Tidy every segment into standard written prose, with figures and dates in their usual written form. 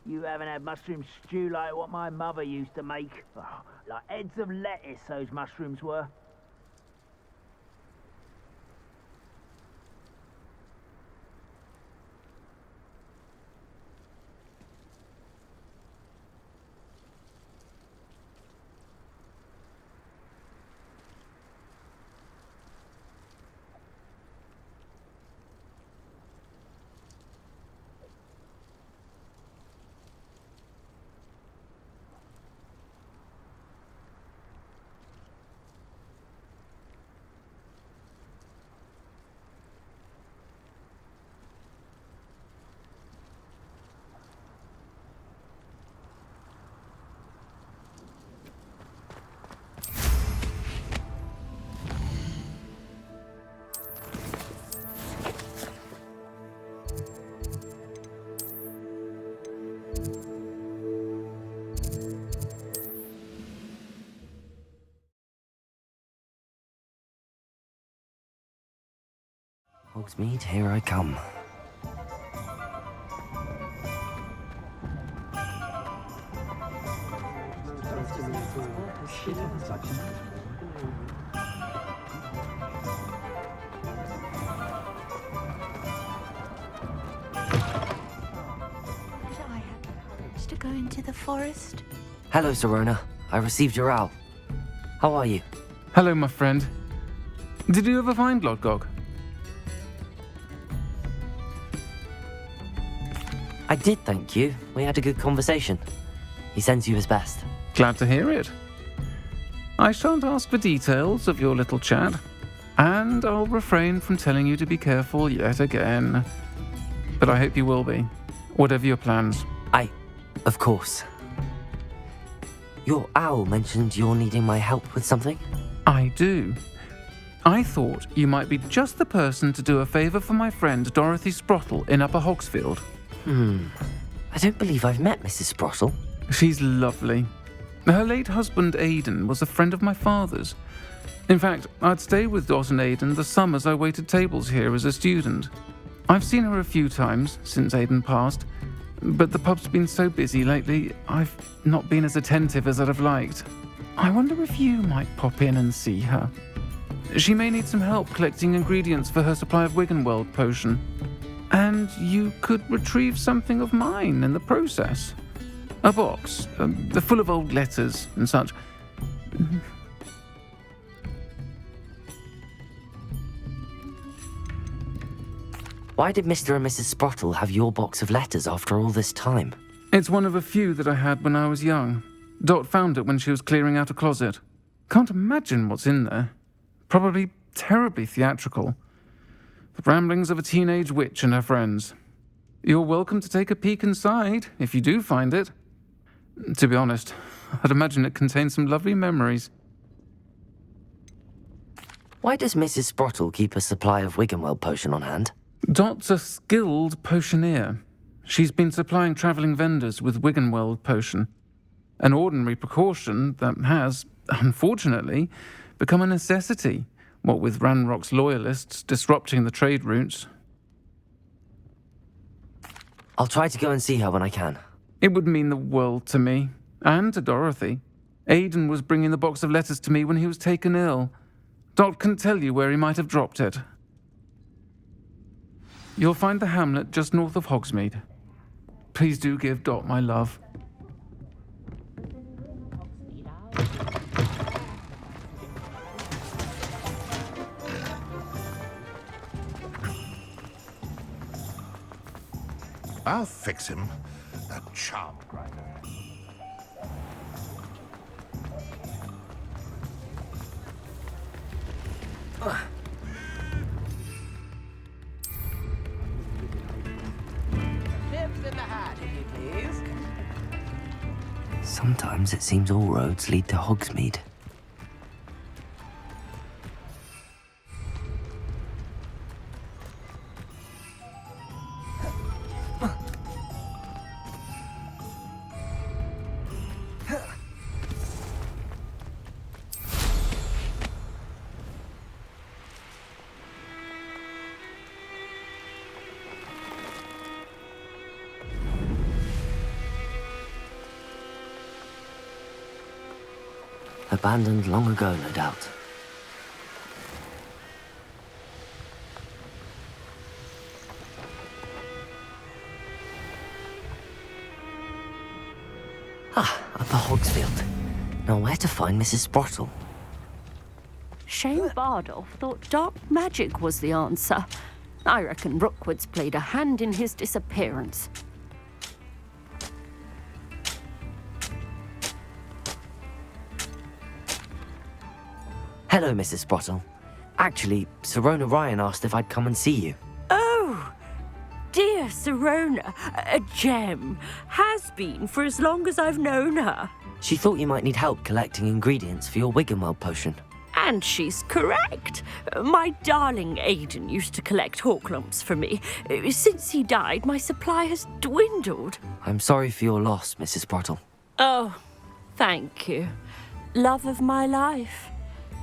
You haven't had mushroom stew like what my mother used to make. Oh, like heads of lettuce, those mushrooms were. Hogsmeade, here I come. To go into the forest? Hello, Serona. I received your owl. How are you? Hello, my friend. Did you ever find Lodgog? I did, thank you. We had a good conversation. He sends you his best. Glad to hear it. I shan't ask for details of your little chat, and I'll refrain from telling you to be careful yet again. But I hope you will be, whatever your plans. Of course. Your owl mentioned you're needing my help with something? I do. I thought you might be just the person to do a favour for my friend Dorothy Sprottle in Upper Hogsfield. I don't believe I've met Mrs. Sprottle. She's lovely. Her late husband Aidan was a friend of my father's. In fact, I'd stay with Dot and Aidan the summers I waited tables here as a student. I've seen her a few times since Aidan passed, but the pub's been so busy lately, I've not been as attentive as I'd have liked. I wonder if you might pop in and see her. She may need some help collecting ingredients for her supply of Wiggenweld potion. And you could retrieve something of mine in the process. A box, full of old letters and such. Why did Mr. and Mrs. Sprottle have your box of letters after all this time? It's one of a few that I had when I was young. Dot found it when she was clearing out a closet. Can't imagine what's in there. Probably terribly theatrical. The ramblings of a teenage witch and her friends. You're welcome to take a peek inside, if you do find it. To be honest, I'd imagine it contains some lovely memories. Why does Mrs. Sprottle keep a supply of Wiggenweld potion on hand? Dot's a skilled potioneer. She's been supplying travelling vendors with Wiggenweld potion, an ordinary precaution that has, unfortunately, become a necessity, what with Ranrock's loyalists disrupting the trade routes. I'll try to go and see her when I can. It would mean the world to me, and to Dorothy. Aidan was bringing the box of letters to me when he was taken ill. Dot can tell you where he might have dropped it. You'll find the hamlet just north of Hogsmeade. Please do give Dot my love. I'll fix him. That charm grinder. Tips in the hat, if you please. Sometimes it seems all roads lead to Hogsmeade. Abandoned long ago, no doubt. Upper Hogsfield. Now where to find Mrs. Sprottle? Shane Bardolph thought dark magic was the answer. I reckon Rookwood's played a hand in his disappearance. Hello, Mrs. Sprottle. Actually, Sirona Ryan asked if I'd come and see you. Oh, dear Sirona, a gem. Has been for as long as I've known her. She thought you might need help collecting ingredients for your Wiggenweld potion. And she's correct. My darling Aidan used to collect hawk lumps for me. Since he died, my supply has dwindled. I'm sorry for your loss, Mrs. Sprottle. Oh, thank you. Love of my life.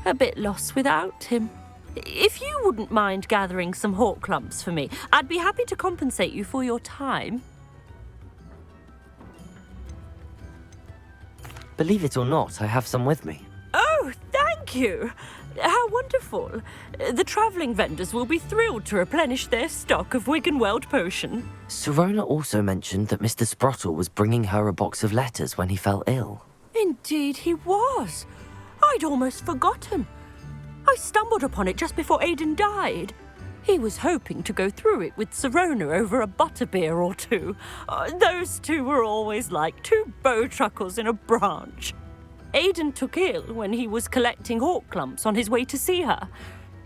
A bit lost without him. If you wouldn't mind gathering some hawk lumps for me, I'd be happy to compensate you for your time. Believe it or not, I have some with me. Oh, thank you. How wonderful. The travelling vendors will be thrilled to replenish their stock of Wiggenweld potion. Sirona also mentioned that Mr. Sprottle was bringing her a box of letters when he fell ill. Indeed he was. I'd almost forgotten. I stumbled upon it just before Aidan died. He was hoping to go through it with Sirona over a butterbeer or two. Those two were always like two bowtruckles in a branch. Aidan took ill when he was collecting hawk lumps on his way to see her.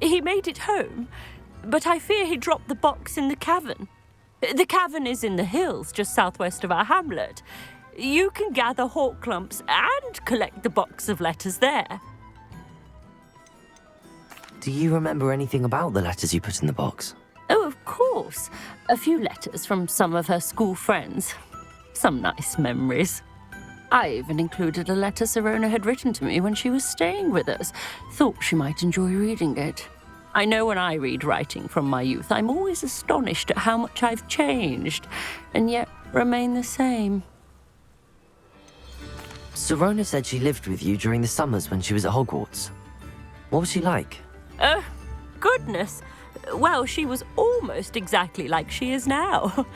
He made it home, but I fear he dropped the box in the cavern. The cavern is in the hills just southwest of our hamlet. You can gather hawk lumps and collect the box of letters there. Do you remember anything about the letters you put in the box? Oh, of course. A few letters from some of her school friends. Some nice memories. I even included a letter Sirona had written to me when she was staying with us. Thought she might enjoy reading it. I know when I read writing from my youth, I'm always astonished at how much I've changed, and yet remain the same. Sirona said she lived with you during the summers when she was at Hogwarts. What was she like? Goodness. Well, she was almost exactly like she is now.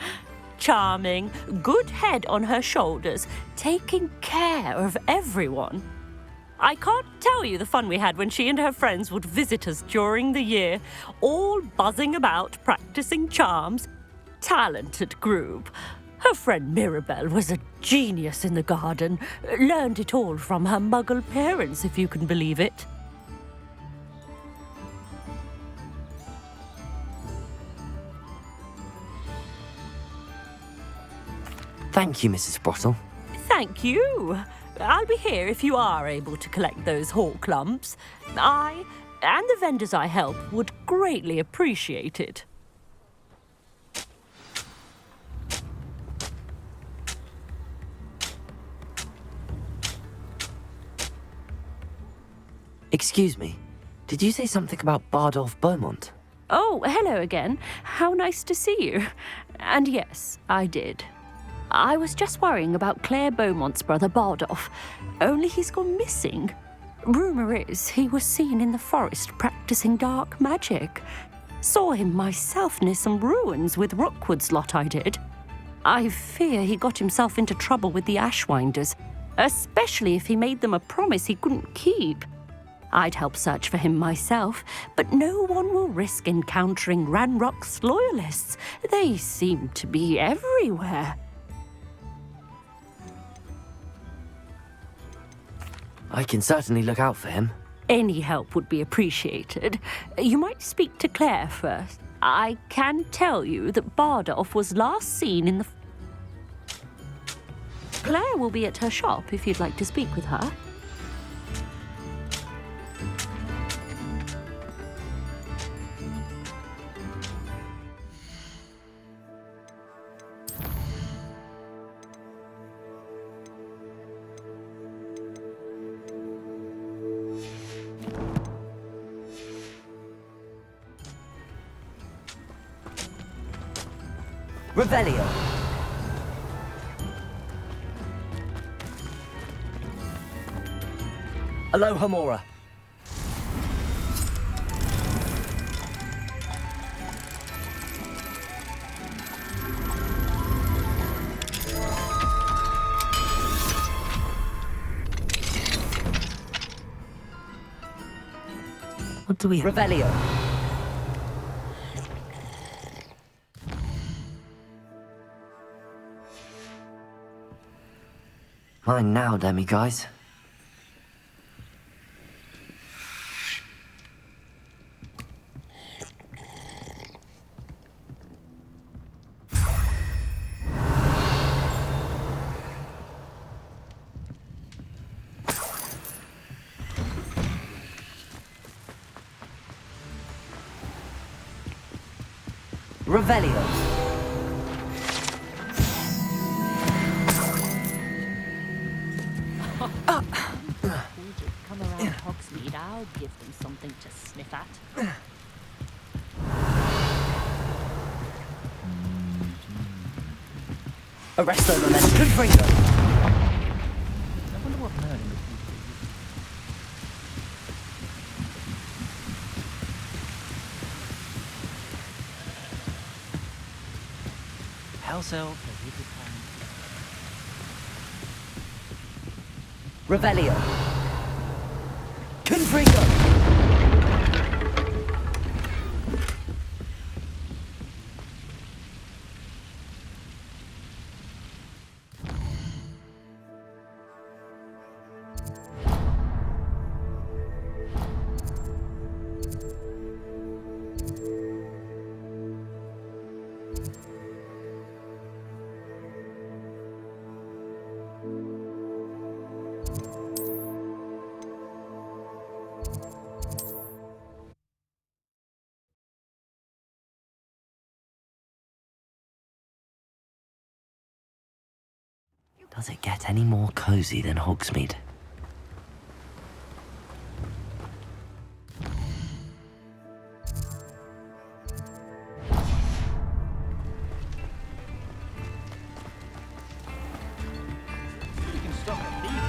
Charming, good head on her shoulders, taking care of everyone. I can't tell you the fun we had when she and her friends would visit us during the year, all buzzing about, practicing charms. Talented group. Her friend Mirabelle was a genius in the garden. Learned it all from her muggle parents, if you can believe it. Thank you, Mrs. Sprottle. thank you. I'll be here if you are able to collect those hawk lumps. I and the vendors I help would greatly appreciate it. Excuse me, did you say something about Bardolph Beaumont? Oh, hello again. How nice to see you. And yes, I did. I was just worrying about Claire Beaumont's brother Bardolph, only he's gone missing. Rumour is he was seen in the forest practicing dark magic. Saw him myself near some ruins with Rookwood's lot I did. I fear he got himself into trouble with the Ashwinders, especially if he made them a promise he couldn't keep. I'd help search for him myself, but no one will risk encountering Ranrock's loyalists. They seem to be everywhere. I can certainly look out for him. Any help would be appreciated. You might speak to Claire first. I can tell you that Bardolph was last seen in the... Claire will be at her shop if you'd like to speak with her. Revelio! Aloha Mora! What do we... Revelio! Mine now, demiguise. Revelio. Come around Hogsmeade, I'll give them something to sniff at. Arresto momentum. Confringo. I wonder what Merlin would do. House elf, a wicked hand. Revelio. Confringo. Does it get any more cozy than Hogsmeade? You can stop a thief.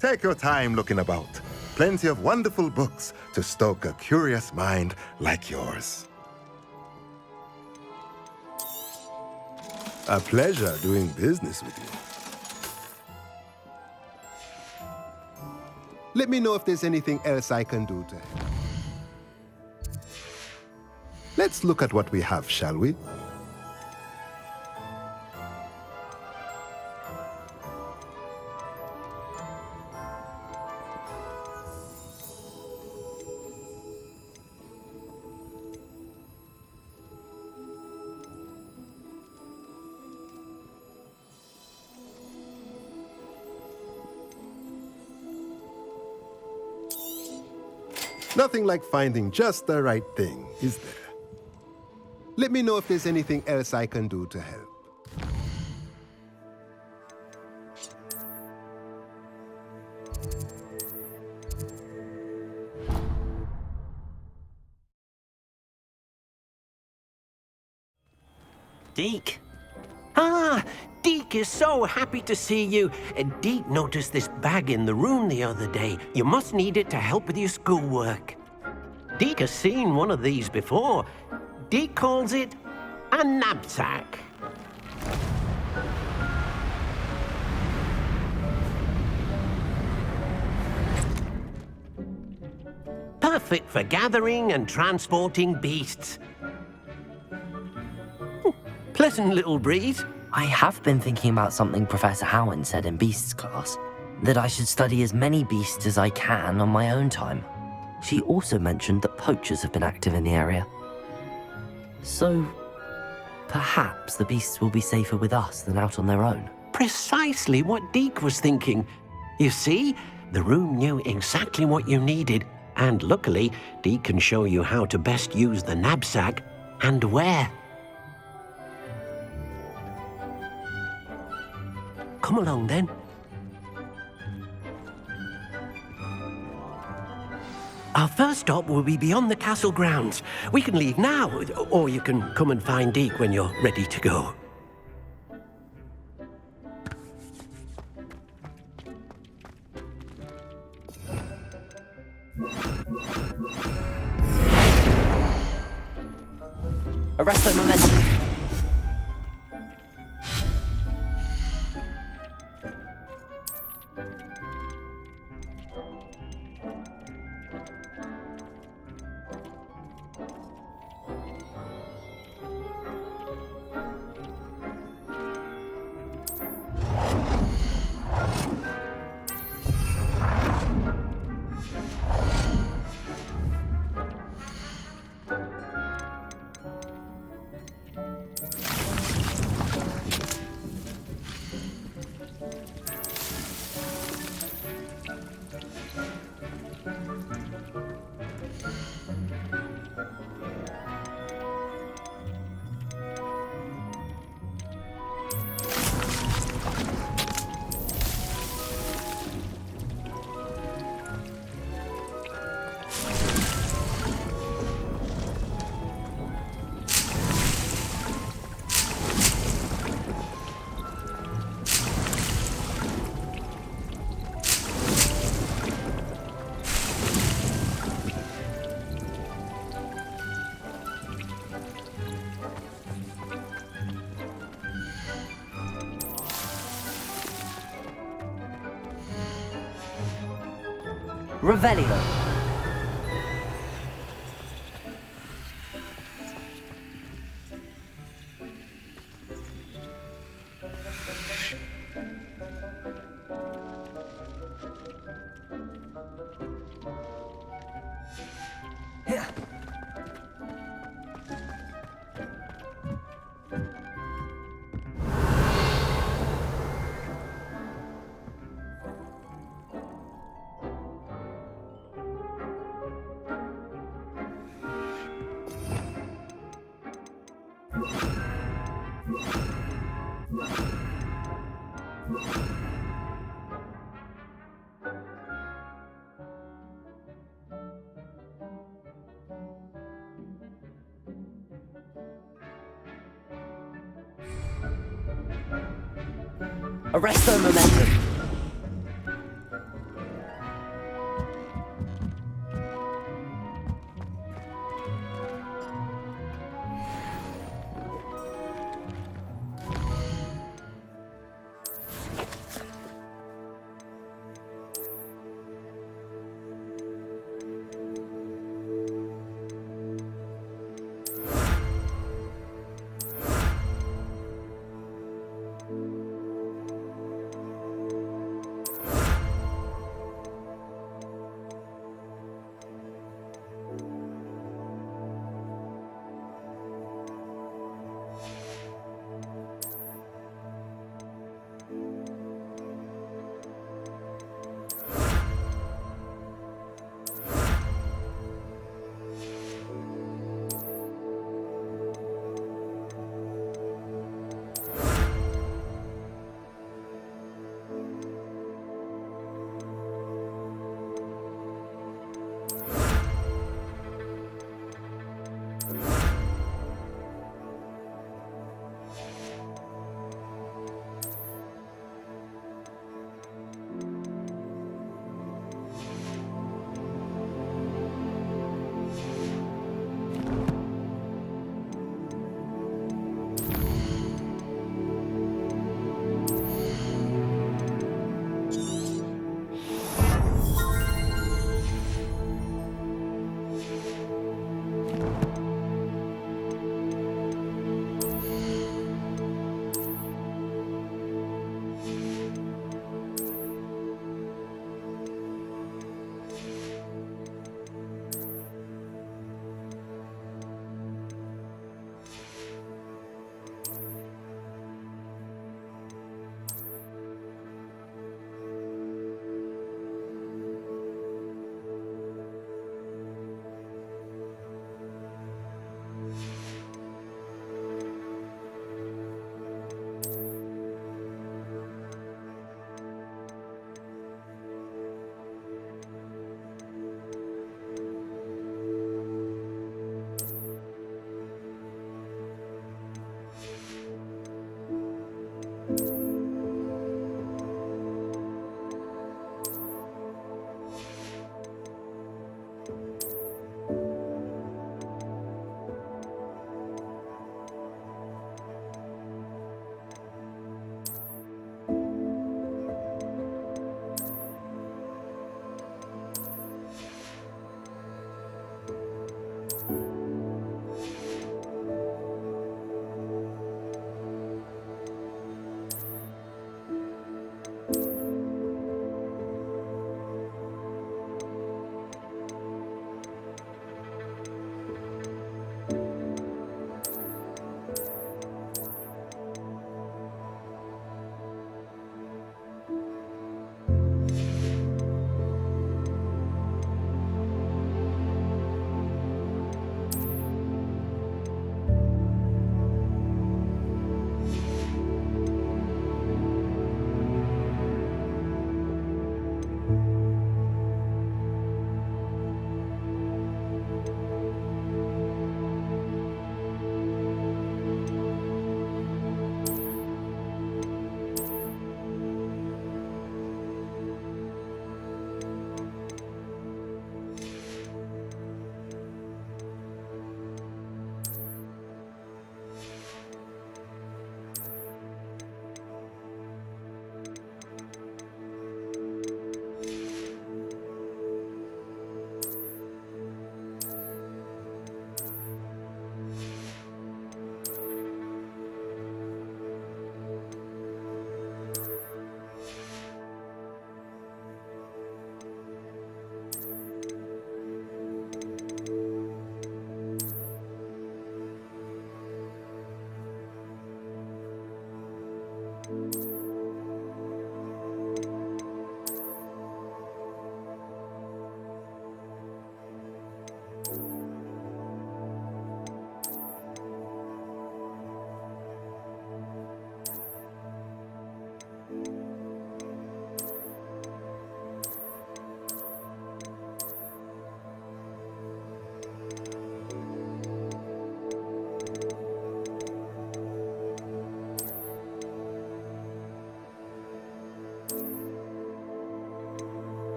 Take your time looking about. Plenty of wonderful books to stoke a curious mind like yours. A pleasure doing business with you. Let me know if there's anything else I can do to help. Let's look at what we have, shall we? Nothing like finding just the right thing, is there? Let me know if there's anything else I can do to help. Deke. Ah, Deke is so happy to see you. Deke noticed this bag in the room the other day. You must need it to help with your schoolwork. Deke has seen one of these before. Deke calls it a knapsack. Perfect for gathering and transporting beasts. Pleasant little breeze. I have been thinking about something Professor Howen said in Beasts class, that I should study as many beasts as I can on my own time. She also mentioned that poachers have been active in the area. So, perhaps the beasts will be safer with us than out on their own. Precisely what Deke was thinking. You see, the room knew exactly what you needed, and luckily, Deke can show you how to best use the knapsack and where. Come along then. Our first stop will be beyond the castle grounds. We can leave now, or you can come and find Deke when you're ready to go. Arrest the momentum. Revelio. Arrest the momentum.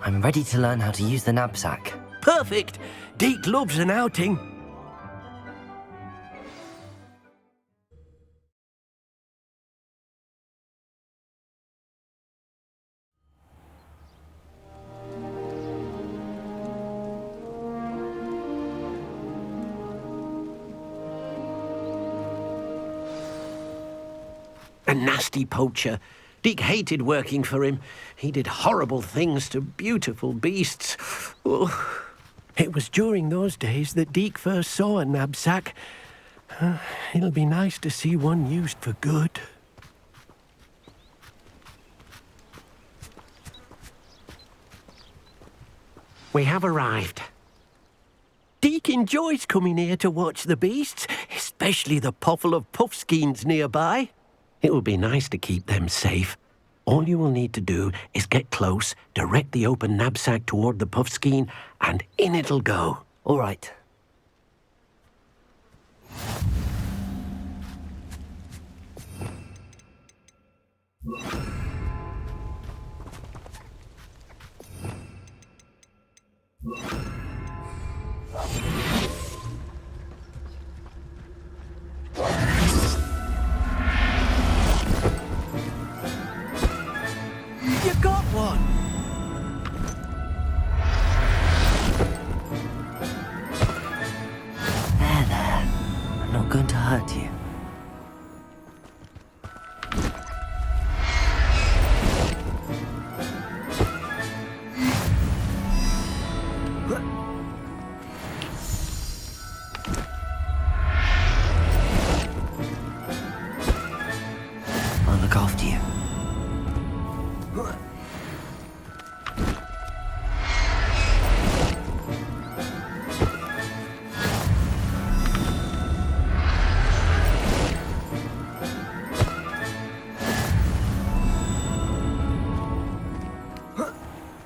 I'm ready to learn how to use the knapsack. Perfect. Deke loves an outing. A nasty poacher. Deke hated working for him. He did horrible things to beautiful beasts. Oh. It was during those days that Deke first saw a knapsack. It'll be nice to see one used for good. We have arrived. Deke enjoys coming here to watch the beasts, especially the poffle of puffskeins nearby. It will be nice to keep them safe. All you will need to do is get close, direct the open knapsack toward the puffskein, and in it'll go. All right. You got one! There. I'm not going to hurt you.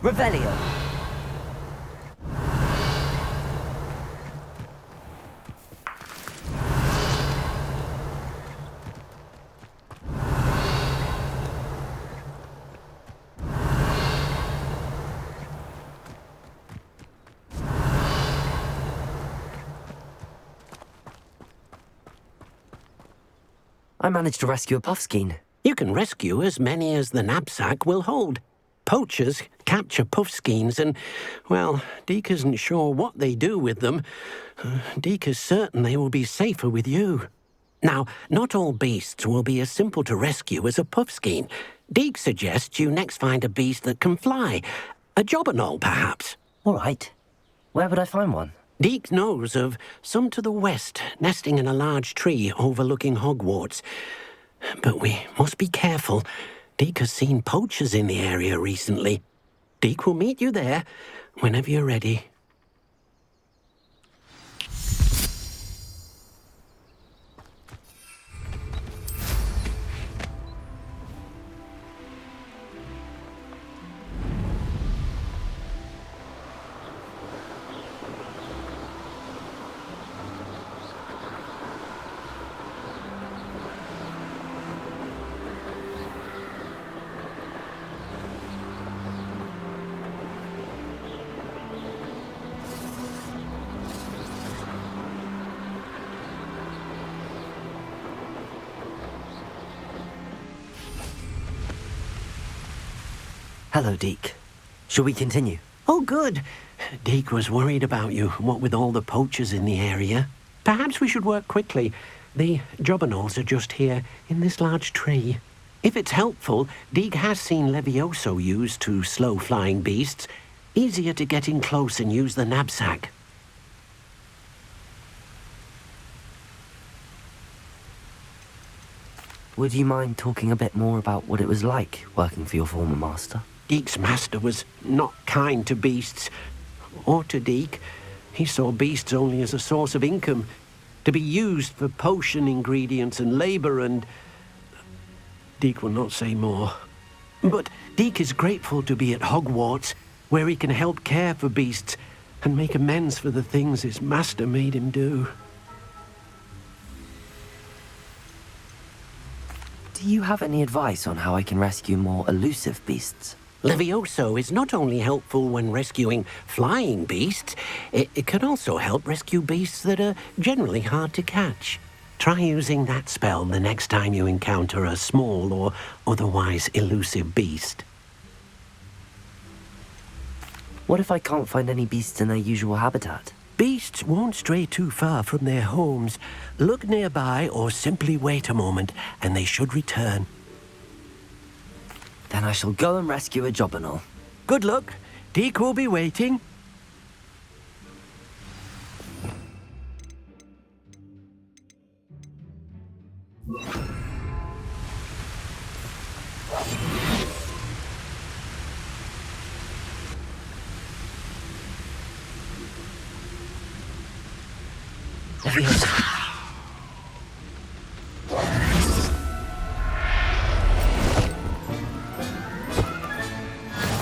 Revelio. I managed to rescue a puffskein. You can rescue as many as the knapsack will hold. Poachers capture puffskeins and, well, Deke isn't sure what they do with them. Deke is certain they will be safer with you. Now, not all beasts will be as simple to rescue as a puffskein. Deke suggests you next find a beast that can fly. A jobberknoll, perhaps. All right. Where would I find one? Deke knows of some to the west, nesting in a large tree overlooking Hogwarts. But we must be careful. Deke has seen poachers in the area recently. Deke will meet you there whenever you're ready. Hello, Deke. Shall we continue? Oh, good. Deke was worried about you, what with all the poachers in the area. Perhaps we should work quickly. The jobberknolls are just here, in this large tree. If it's helpful, Deke has seen Levioso used to slow flying beasts. Easier to get in close and use the knapsack. Would you mind talking a bit more about what it was like working for your former master? Deke's master was not kind to beasts, or to Deke. He saw beasts only as a source of income, to be used for potion ingredients and labour, and Deke will not say more. But Deke is grateful to be at Hogwarts, where he can help care for beasts and make amends for the things his master made him do. Do you have any advice on how I can rescue more elusive beasts? Levioso is not only helpful when rescuing flying beasts, it can also help rescue beasts that are generally hard to catch. Try using that spell the next time you encounter a small or otherwise elusive beast. What if I can't find any beasts in their usual habitat? Beasts won't stray too far from their homes. Look nearby or simply wait a moment and they should return. Then I shall go and rescue a jobberknoll. Good luck. Deke will be waiting.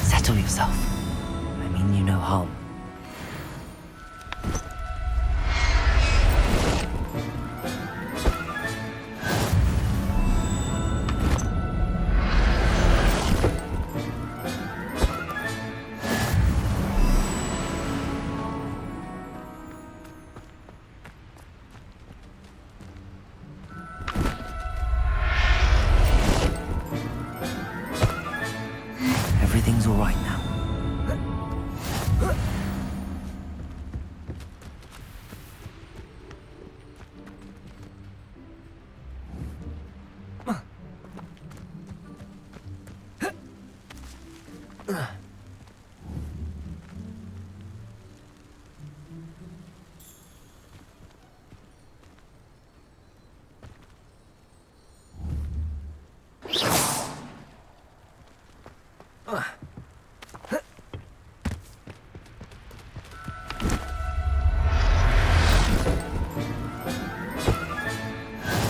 Settle yourself. I mean you no harm. Everything's all right now.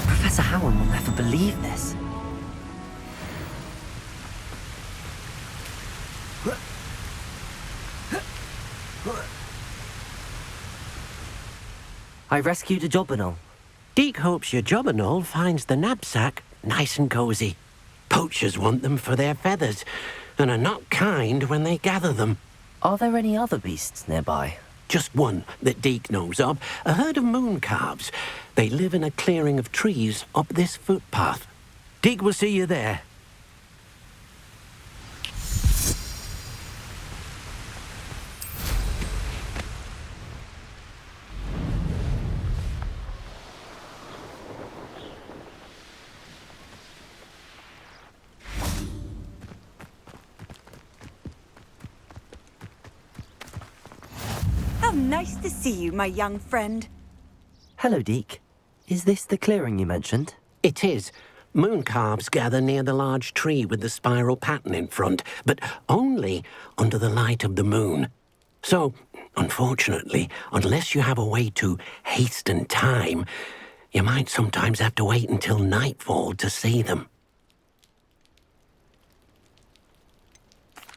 Professor Howard will never believe this. I rescued a Jobberknoll. Deke hopes your Jobberknoll finds the knapsack nice and cozy. Poachers want them for their feathers, and are not kind when they gather them. Are there any other beasts nearby? Just one that Deke knows of, a herd of moon calves. They live in a clearing of trees up this footpath. Deke will see you there. How nice to see you, my young friend. Hello, Deke. Is this the clearing you mentioned? It is. Moon calves gather near the large tree with the spiral pattern in front, but only under the light of the moon. So, unfortunately, unless you have a way to hasten time, you might sometimes have to wait until nightfall to see them.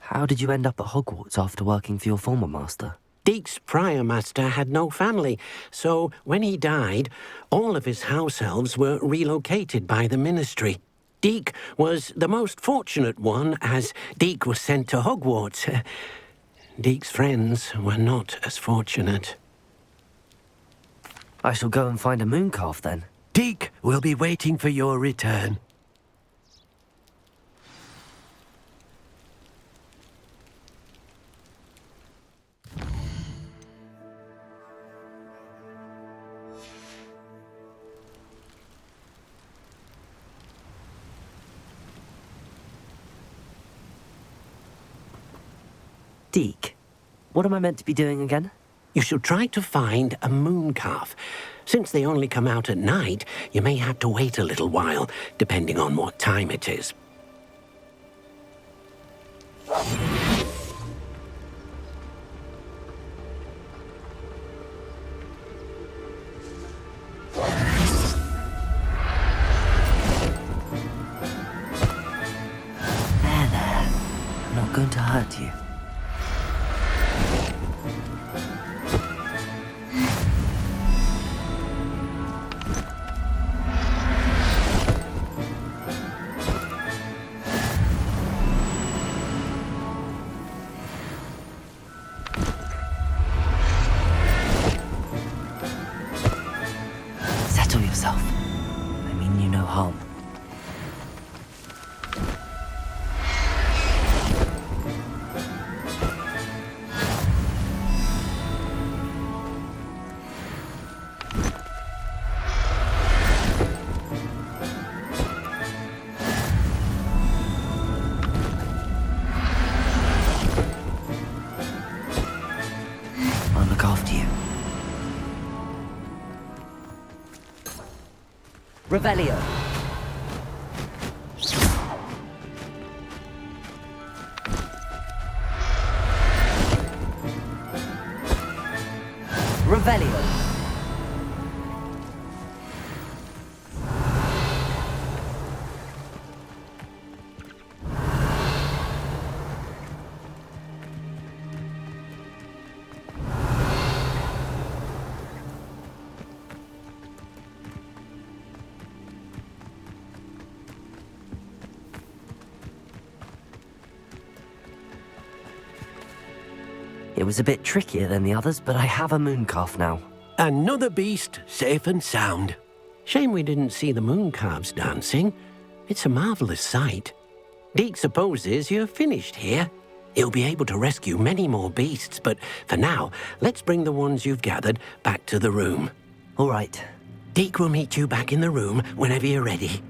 How did you end up at Hogwarts after working for your former master? Deke's prior master had no family, so when he died, all of his house elves were relocated by the ministry. Deke was the most fortunate one, as Deke was sent to Hogwarts. Deke's friends were not as fortunate. I shall go and find a moon calf then. Deke will be waiting for your return. Deke, what am I meant to be doing again? You should try to find a moon calf. Since they only come out at night, you may have to wait a little while, depending on what time it is. There. I'm not going to hurt you. Settle yourself. I mean you no harm. I'll look after you. Revelio. Revelio. It was a bit trickier than the others, but I have a moon calf now. Another beast, safe and sound. Shame we didn't see the moon calves dancing. It's a marvelous sight. Deke supposes you're finished here. He'll be able to rescue many more beasts, but for now, let's bring the ones you've gathered back to the room. All right. Deke will meet you back in the room whenever you're ready.